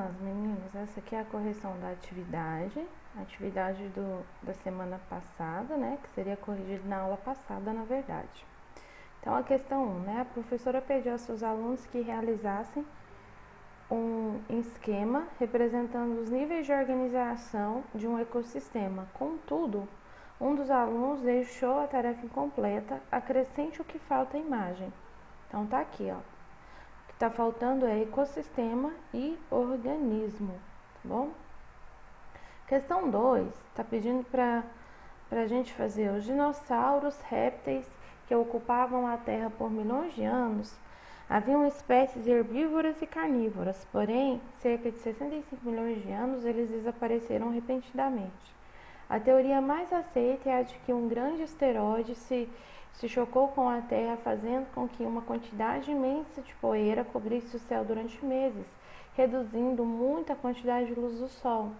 Mas, meninos, essa aqui é a correção da atividade, da semana passada, né? Que seria corrigido na aula passada, na verdade. Então, a questão 1, né? A professora pediu aos seus alunos que realizassem um esquema representando os níveis de organização de um ecossistema. Contudo, um dos alunos deixou a tarefa incompleta, acrescente o que falta à imagem. Então, tá aqui, ó. O que está faltando é ecossistema e organismo, tá bom? Questão 2, está pedindo para a gente fazer os dinossauros, répteis que ocupavam a Terra por milhões de anos. Haviam espécies herbívoras e carnívoras, porém, cerca de 65 milhões de anos eles desapareceram repentinamente. A teoria mais aceita é a de que um grande asteroide se chocou com a Terra, fazendo com que uma quantidade imensa de poeira cobrisse o céu durante meses, reduzindo muito a quantidade de luz do Sol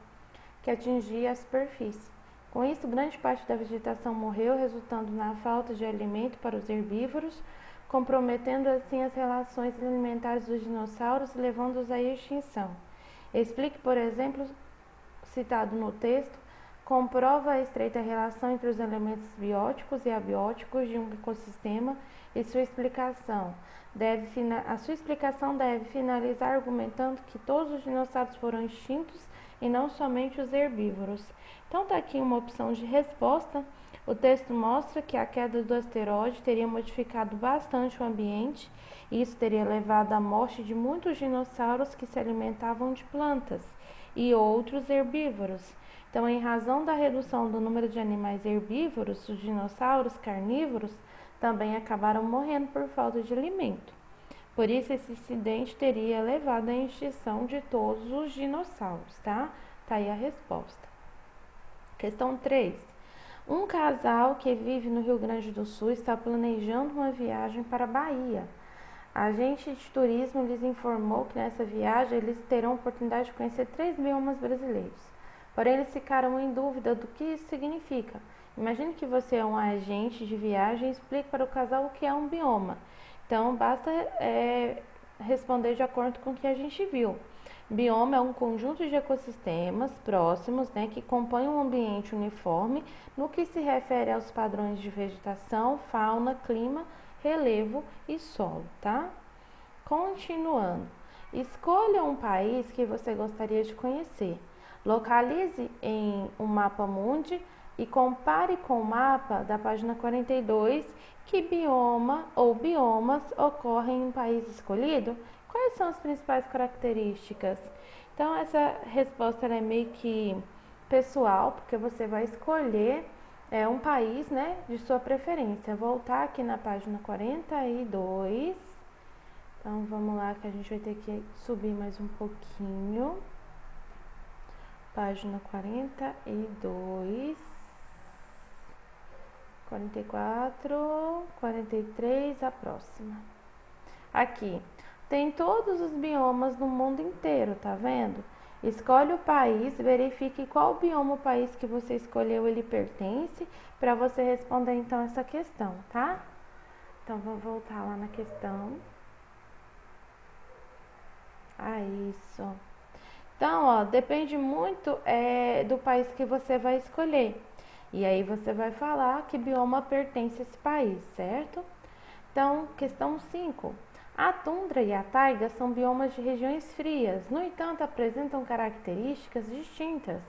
que atingia a superfície. Com isso, grande parte da vegetação morreu, resultando na falta de alimento para os herbívoros, comprometendo assim as relações alimentares dos dinossauros e levando-os à extinção. Explique, por exemplo, citado no texto, comprova a estreita relação entre os elementos bióticos e abióticos de um ecossistema e a sua explicação deve finalizar argumentando que todos os dinossauros foram extintos e não somente os herbívoros. Então está aqui uma opção de resposta. O texto mostra que a queda do asteroide teria modificado bastante o ambiente e isso teria levado à morte de muitos dinossauros que se alimentavam de plantas e outros herbívoros. Então, em razão da redução do número de animais herbívoros, os dinossauros carnívoros também acabaram morrendo por falta de alimento. Por isso, esse incidente teria levado à extinção de todos os dinossauros, tá? Tá aí a resposta. Questão 3. Um casal que vive no Rio Grande do Sul está planejando uma viagem para a Bahia. A agente de turismo lhes informou que nessa viagem eles terão a oportunidade de conhecer 3 biomas brasileiros. Porém, eles ficaram em dúvida do que isso significa. Imagine que você é um agente de viagem e explique para o casal o que é um bioma. Então, basta responder de acordo com o que a gente viu. Bioma é um conjunto de ecossistemas próximos, né, que compõem um ambiente uniforme no que se refere aos padrões de vegetação, fauna, clima, relevo e solo, tá? Continuando. Escolha um país que você gostaria de conhecer. Localize em um mapa mundi e compare com o mapa da página 42 que bioma ou biomas ocorrem em um país escolhido. Quais são as principais características? Então, essa resposta é meio que pessoal, porque você vai escolher um país, né, de sua preferência. Voltar aqui na página 42. Então, vamos lá que a gente vai ter que subir mais um pouquinho. Página 42, 44, 43, a próxima. Aqui, tem todos os biomas no mundo inteiro, tá vendo? Escolhe o país, verifique qual bioma o país que você escolheu ele pertence, para você responder então essa questão, tá? Então, vamos voltar lá na questão. Isso. Então, ó, depende muito do país que você vai escolher. E aí você vai falar que bioma pertence a esse país, certo? Então, questão 5. A tundra e a taiga são biomas de regiões frias, no entanto, apresentam características distintas.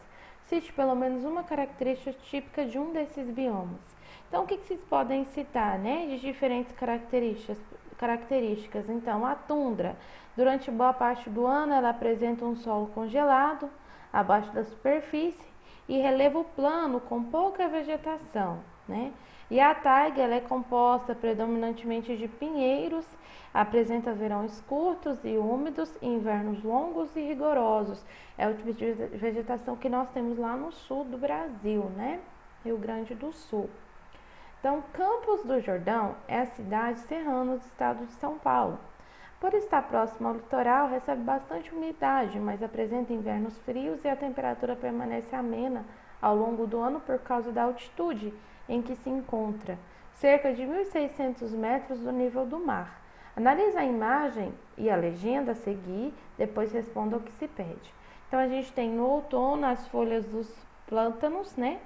Cite pelo menos uma característica típica de um desses biomas. Então, o que vocês podem citar, né, de diferentes características? Então, a tundra, durante boa parte do ano, ela apresenta um solo congelado abaixo da superfície e relevo plano com pouca vegetação, né? E a taiga, ela é composta predominantemente de pinheiros, apresenta verões curtos e úmidos e invernos longos e rigorosos. É o tipo de vegetação que nós temos lá no sul do Brasil, né? Rio Grande do Sul. Então, Campos do Jordão é a cidade serrana do estado de São Paulo. Por estar próximo ao litoral, recebe bastante umidade, mas apresenta invernos frios e a temperatura permanece amena ao longo do ano por causa da altitude em que se encontra, cerca de 1.600 metros do nível do mar. Analise a imagem e a legenda a seguir, depois responda o que se pede. Então, a gente tem no outono as folhas dos plântanos, né,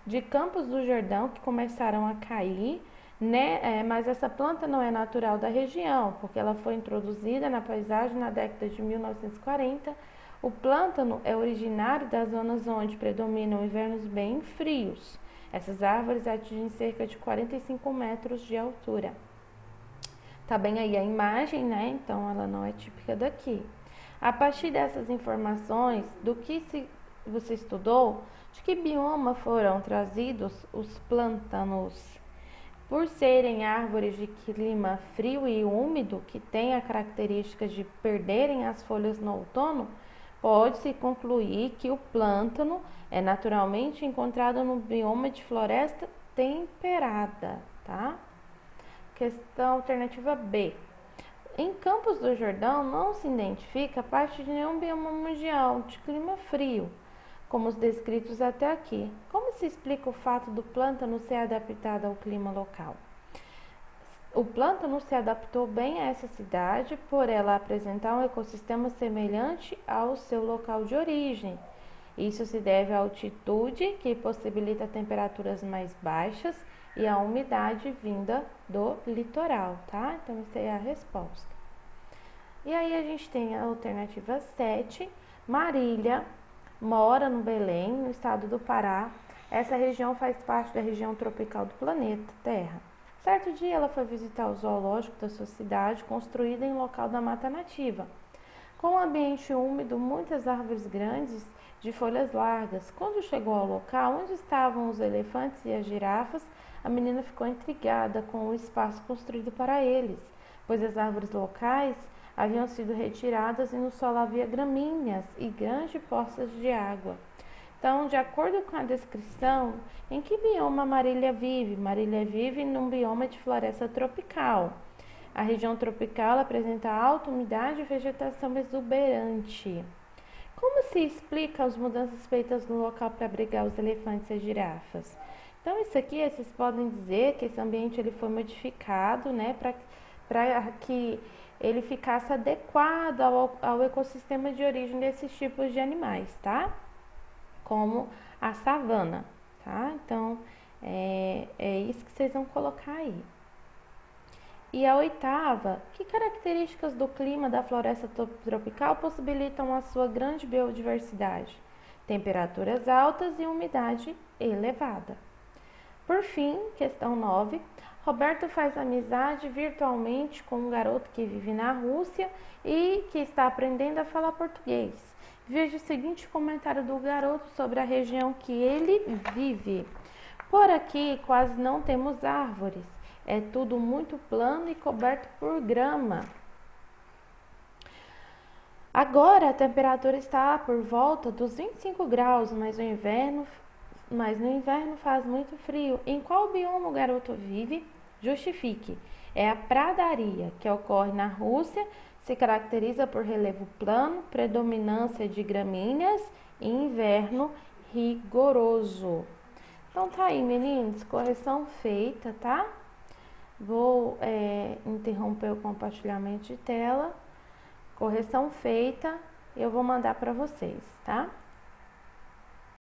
de Campos do Jordão que começaram a cair, né, mas essa planta não é natural da região, porque ela foi introduzida na paisagem na década de 1940. O plântano é originário das zonas onde predominam invernos bem frios. Essas árvores atingem cerca de 45 metros de altura. Tá bem aí a imagem, né? Então ela não é típica daqui. A partir dessas informações, do que você estudou, de que bioma foram trazidos os plântanos? Por serem árvores de clima frio e úmido, que têm a característica de perderem as folhas no outono, pode-se concluir que o plântano é naturalmente encontrado no bioma de floresta temperada, tá? Questão alternativa B. Em Campos do Jordão não se identifica parte de nenhum bioma mundial de clima frio, como os descritos até aqui. Como se explica o fato do plântano ser adaptado ao clima local? O plântano se adaptou bem a essa cidade por ela apresentar um ecossistema semelhante ao seu local de origem. Isso se deve à altitude, que possibilita temperaturas mais baixas, e à umidade vinda do litoral, tá? Então, essa é a resposta. E aí a gente tem a alternativa 7, Marília mora no Belém, no estado do Pará. Essa região faz parte da região tropical do planeta Terra. Certo dia ela foi visitar o zoológico da sua cidade, construída em local da mata nativa. Com um ambiente úmido, muitas árvores grandes de folhas largas. Quando chegou ao local onde estavam os elefantes e as girafas, a menina ficou intrigada com o espaço construído para eles, pois as árvores locais haviam sido retiradas e no solo havia gramíneas e grandes poças de água. Então, de acordo com a descrição, em que bioma Marília vive? Marília vive num bioma de floresta tropical. A região tropical apresenta alta umidade e vegetação exuberante. Como se explica as mudanças feitas no local para abrigar os elefantes e as girafas? Então, isso aqui, vocês podem dizer que esse ambiente ele foi modificado, né, para que ele ficasse adequado ao ecossistema de origem desses tipos de animais, tá? Como a savana, tá? Então, é isso que vocês vão colocar aí. E a oitava, que características do clima da floresta tropical possibilitam a sua grande biodiversidade? Temperaturas altas e umidade elevada. Por fim, questão 9, Roberto faz amizade virtualmente com um garoto que vive na Rússia e que está aprendendo a falar português. Veja o seguinte comentário do garoto sobre a região que ele vive. Por aqui quase não temos árvores. É tudo muito plano e coberto por grama. Agora a temperatura está por volta dos 25 graus, mas no inverno faz muito frio. Em qual bioma o garoto vive? Justifique. É a pradaria, que ocorre na Rússia, se caracteriza por relevo plano, predominância de gramíneas e inverno rigoroso. Então tá aí, meninos, correção feita, tá? Vou interromper o compartilhamento de tela. Correção feita, eu vou mandar para vocês, tá?